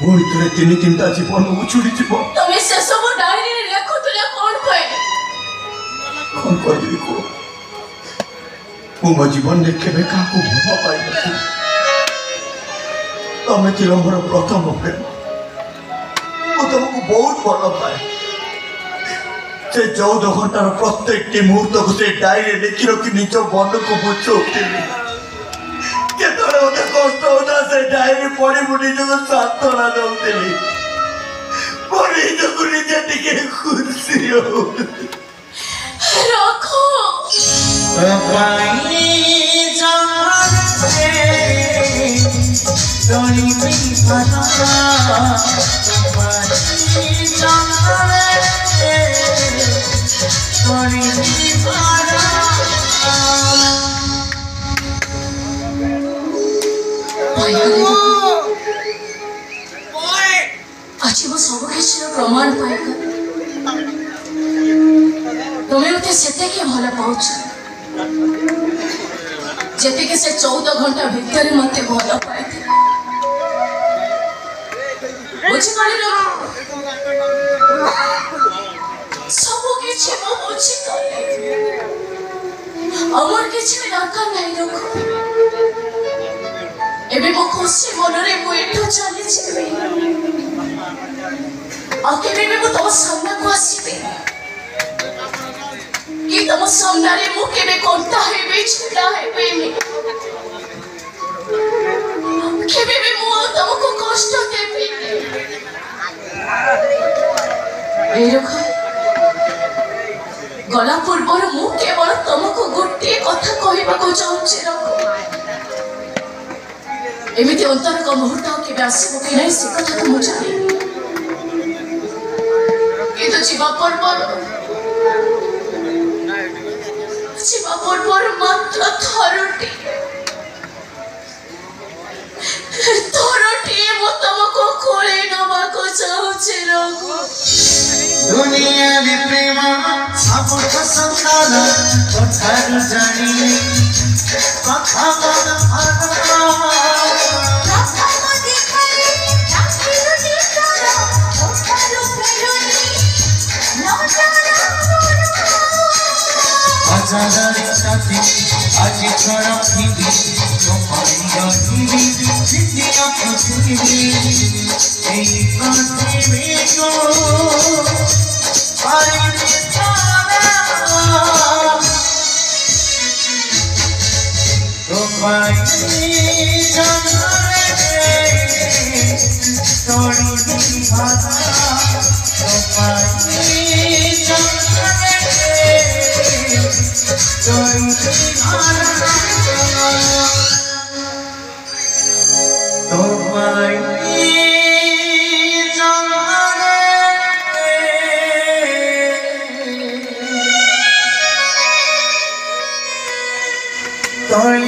पुणी थे तीन तीन जीवन उछुड़ी जीव तुम्हें से सब डायरी लेखुले कौन पाए कौन करी को मो जीवन में केवे क्या भल पाई तमें थिल मोर प्रथम प्रेम तुमको बहुत भल पाए से 14 घंटार प्रत्येक मुहूर्त को से डायरी लिखी रखी निज मन को बुझौली केतरे मत कष्ट होता से डायरी पढ़ी मु निजक सांत्वना दौली निजक निजे टिके खुशी हो रखो आज वो सब किसी प्रमाण पाएगा तुम्हें मत से भल पाच जी से 14 घंटा भितर मत भल पाई बुझिपारे सब किसी बुझी आमर किसी दरकार नहीं रख एबे मो खुशी मनरे मु एठो चली जिबे आ केबे भी मु तुम सामना को आसीबे कि तुम सामना रे मु केबे कोंटा हेबे छिड़ा हेबे मी केबे भी मु तुमको कष्ट देबे ए रखो गला पूर्वर मु केवल तुमको गोटे कथा कहबा को चाहूचे रखो एमिति अंतर का मुहूर्त के आसब कि नहीं से कथा तो मुझे किंतु जीवा पर्वर मात्र थरटी मु तुमको खोले नवा को चाहूचे रघु दुनिया में प्रेम सब संसार कथार जानी कथा मन आज छोड़ा पीवी तो पानी जितिया पृथ्वी एक कांटे में को पानी तो पानी जाने तोड़ी भाषा तो पानी जाने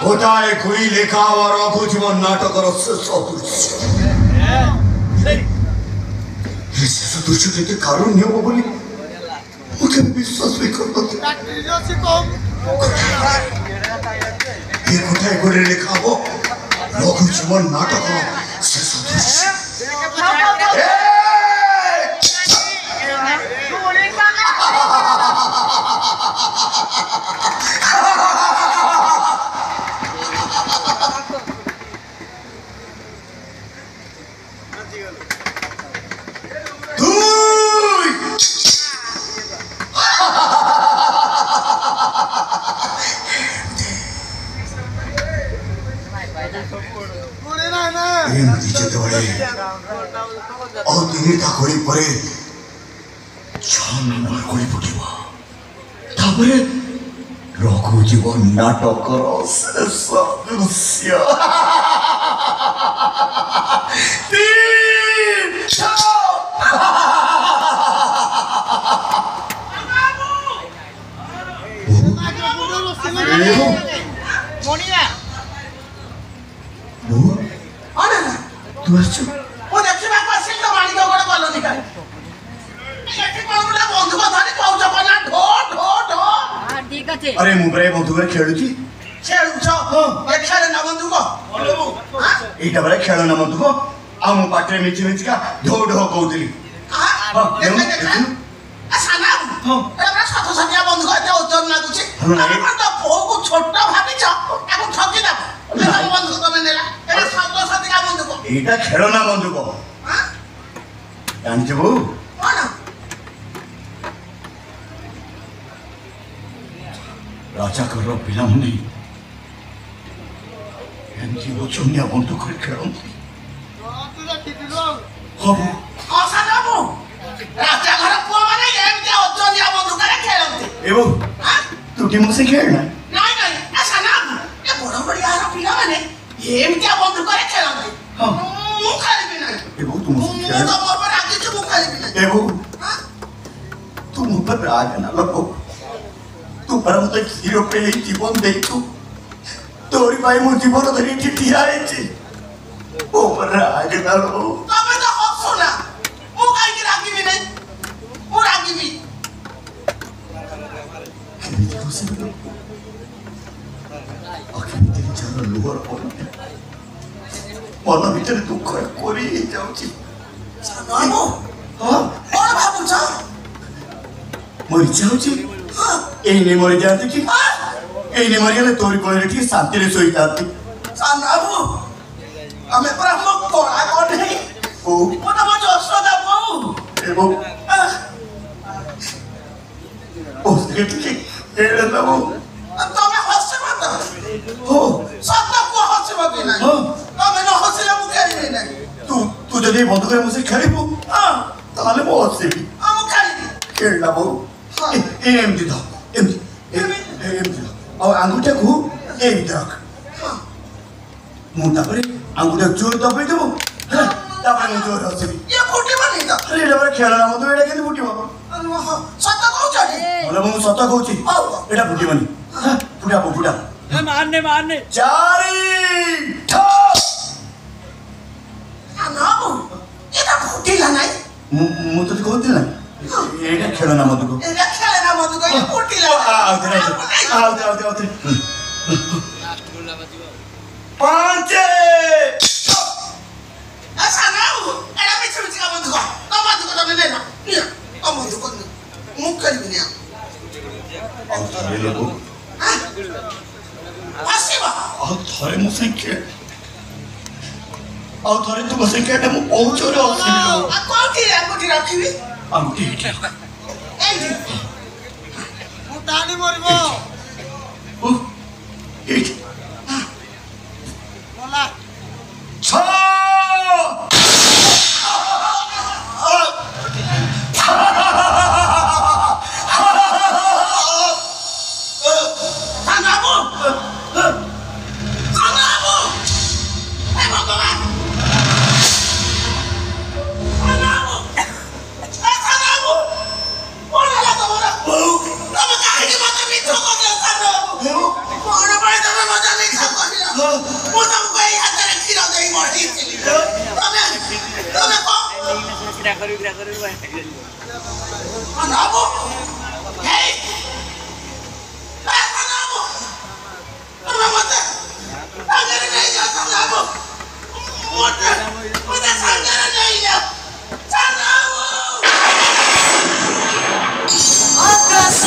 गोटाए खोई लेखा और रघु जीवन नाटक शेष दृश्य शेष दृश्य देखे कारुण्य हो बोली मुझे विश्वास भी कर गोटाए गोटे लेखा हो रघु जीवन नाटक शेष दृश्य ତାପରେ ରଘୁ ଜୀବନ ନାଟକର ଶେଷ ଦୃଶ୍ୟ ତୁ ଆସିଛୁ ମୁଁ ଦେଖିବାକୁ ଆସିଲି ତ ମାଣିକ ଗୋଟେ ଗଲନି କାହିଁ ଏଠି କଣ ଗୋଟେ ବନ୍ଧୁକ ଧରି କହୁଛ କନା ଢୋ ଢୋ ଢୋ ঠিক আছে ଆରେ ମୁଁ ପ୍ରାୟ ବନ୍ଧୁକରେ ଖେଳୁଛି ଖେଳୁଛ ଏ ଖେଳେ ନା ବନ୍ଧୁକ ଏଇଟା ପରା ଖେଳନା ବନ୍ଧୁକ ଆଉ ମୋ ପାଟିରେ ମିଛି ମିଛିକା ଢୋ ଢୋ କହୁଥିଲି ବନ୍ଧୁକ ଏତେ ଓଜନ ଲାଗୁଛି ଭଲ ଲାଗେ। ତ ବୋଉକୁ ଛୋଟ ଭାବିଛ ତାକୁ ଠକି ଦବ ବନ୍ଧୁକ ତମେ ନେଲା ଏଟା ସତସତିକା ବନ୍ଧୁକ ଏଇଟା ଖେଳନା ବନ୍ଧୁକ ଜାଣିଛୁ ବୋଉ କଣ ରାଜାଙ୍କର ପିଲାମାନେ ଏମିତି ଓଜନିଆ ବନ୍ଧୁକରେ ଖେଳନ୍ତି ହବ ଅସାନବୁ ରାଜା ଘର ପୁଅ ମାନେ ଏମିତି ଓଜନିଆ ବନ୍ଧୁକରେ ଖେଳନ୍ତି ଏବଂ ତୁ ଟିକେ ମୋ ସେ ଖେଳନା ନାଇଁ ନାଇଁ ଅସାନବୁ ଏ ବଡ଼ ବଡ଼ିଆର ପିଲାମାନେ ଏମିତିଆ ବନ୍ଧୁକରେ ଖେଳନ୍ତି ହଁ। ମୁଁ ଖେଳିବି ନାହିଁ ଏବଂ ତୁ ମୋ ସେ ମୁଁ ଖେଳ ତମ ଉପରେ ରାଗିଛି ମୁଁ ଖେଳିବି ନାହିଁ ଏବଂ ତୁ ମୋ ଉପରେ ରାଗ ନା ଲୋକ ତୁ ପରା ମତେ କ୍ଷୀର ପେଇ ଜୀବନ ଦେଇଛୁ ତୋରି ପାଇଁ ମୁଁ ଜୀବନ ଧରି ଏଠି ଠିଆ ହେଇଛି ମୋ ଉପରେ ରାଗ ନା ଲୋ ତମେ ତ ହସୁନା ମୁଁ କାହିଁକି ରାଗିବି ନାହିଁ ମୁଁ ରାଗିବି କେମିତି ହସିବି ଲୋ ଆଉ କେମିତି ନିଜର ଲୁହର ପଡ଼ିଲେ ମନ ଭିତରେ ଦୁଃଖରେ କୋରି ହେଇଯାଉଛି ସାନବାବୁ ହଁ କଣ ଭାବୁଛ ମୋ ଇଚ୍ଛା ହଉଛି ଏଇନେ ମରିଯାଆନ୍ତି କି ଏଇନେ ମରିଗଲେ ତୋରି କୋଳରେ ଟିକେ ଶାନ୍ତିରେ ଶୋଇଥାନ୍ତି ସାନବାବୁ ଆମେ ପରା ମୋ କଳା କଣ୍ଢେଇ ବୋଉ ମୁଁ ତମ ଯଶୋଦା ବୋଉ ଏବଂ ବସିଲେ ଟିକେ ଏଡ଼େ ଦେବ ତମେ ହସିବ ତ ହଉ ସତ କୁହ ହସିବ କି ନାହିଁ ହଁ। ତମେ ନ ହସିଲେ ମୁଁ ଖେଳିବି ନାହିଁ ତୁ ଯଦି ଏ ବନ୍ଧୁକରେ ବସି ଖେଳିବୁ ତାହେଲେ ମୁଁ ହସିବି ମୁଁ ଖେଳିବି ଖେଳିଲା ବୋଉ ଏମିତି ଧ ଏମିତି ଧ ଆଉ ଆଙ୍ଗୁଠାକୁ ଏମିତି ରଖ ମୁଁ ତାପରେ ଆଙ୍ଗୁଠାକୁ ଜୋର ଦବେଇ ଦେବୁ ହେଲା ତାପରେ ମୁଁ ଜୋର ହସିବି ଇଏ ଫୁଟିବନି ତ ଆରେ ଏଇଟା ପରା ଖେଳନା ମତେ ଏଇଟା କେମିତି ଫୁଟିବ ସତ କହୁଛ ଟି ଭଲ ମୁଁ ସତ କହୁଛି ଏଇଟା ଫୁଟିବନି ଫୁଟା ଫୁଟା মারনে মারনে ଚାରି ଠ ସାନବାବୁ ଏଟା ଫୁଟିଲା ନାହିଁ ମୁଁ ତତେ କହୁଥିଲି ନା ଏଇଟା ଖେଳନା ମଧୁକ ଏଟା ଖେଳେ ନା ବନ୍ଧୁକ ଇଏ ଫୁଟିଲା ଆଉଥରେ ପାଞ୍ଚ ସାନବାବୁ ଏଟା ମିଛ ମିଛିକା ବନ୍ଧୁକ ତମ ବନ୍ଧୁକ ତମେ ନେଲ ତମ ବନ୍ଧୁକ ମୁଁ ଖେଳିବିନି ଆଉ ହସିବ ଆଉ ଥରେ ମୋ ସାଙ୍ଗେ ଆଉ ଥରେ ତୁ ମୋ ସାଙ୍ଗେ ମୁଁ ବହୁତ ଜୋରେ ହସିବି କୋଉଠି ଆଙ୍ଗୁଠି ରଖିବି ଆଙ୍ଗୁଠି ଏଇଠି ଏଇଠି ମୁଁ টানি মরব ଏଇଠି বলা ছ ସାନବାବୁ ସାନବାବୁ ଏ ଭଗବାନ ସାନବାବୁ ସାନବାବୁ କଣ ହେଲା ତମର ତମେ କାହିଁକି ମତେ ମିଛ କହିଲ ସାନବାବୁ କଣ ପାଇଁ ତମେ ମତେ ମିଛ କହିଲ ମୁଁ ତମକୁ ଏଇ ହାତରେ କ୍ଷୀର ଦେଇ ବଢେଇଥିଲି ତମେ ତମେ କଣ ସାନବାବୁ ହେଇ ସାନବାବୁ ତମେ ମତେ ସାଙ୍ଗରେ ନେଇଯାଅ ସାନବାବୁ ମତେ ସାଙ୍ଗରେ ନେଇଯାଅ ସାନବାବୁ আকাশ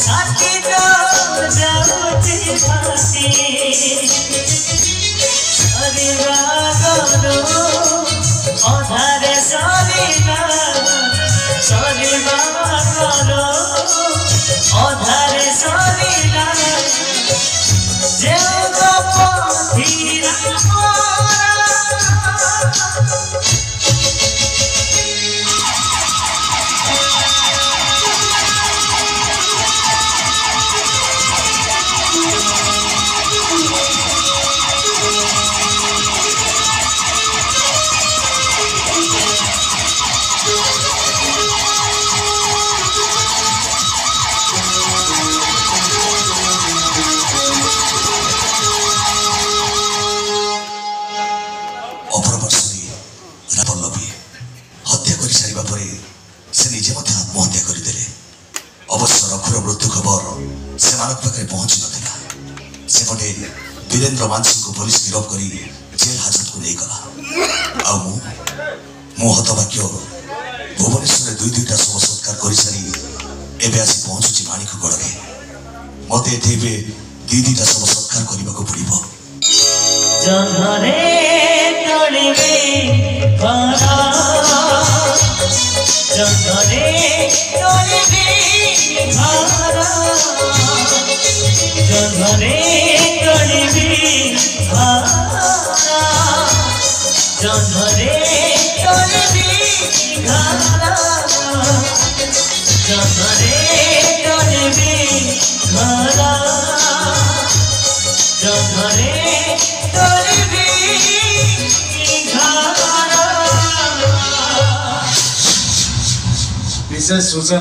छाती तो जाऊती भासी सरिवा गरो अधारे सरिवा गरो अधारे सरिवा जेउ तो पथिरा से निजे आत्महत्या करदे। अवश्य रघुर मृत्यु खबर से पाखे पहुंची नाला। सेपटे वीरेन्द्र मानसी को पुलिस गिरफ कर जेल हाजत को नहीं गला। हतभाग्य भुवनेश्वर दुई दुईटा शव सत्कार कर सारी एवं आसी पहुंचुची माणिकगढ़ में। मत दी दुईटा शव सत्कार करने को पड़ो। जंगले तोड़बे घरा जंगले तोड़बे घरा जंगले तोड़बे घरा जंगले तोड़बे घरा जंगले तोड़बे घरा। विशेष सूचना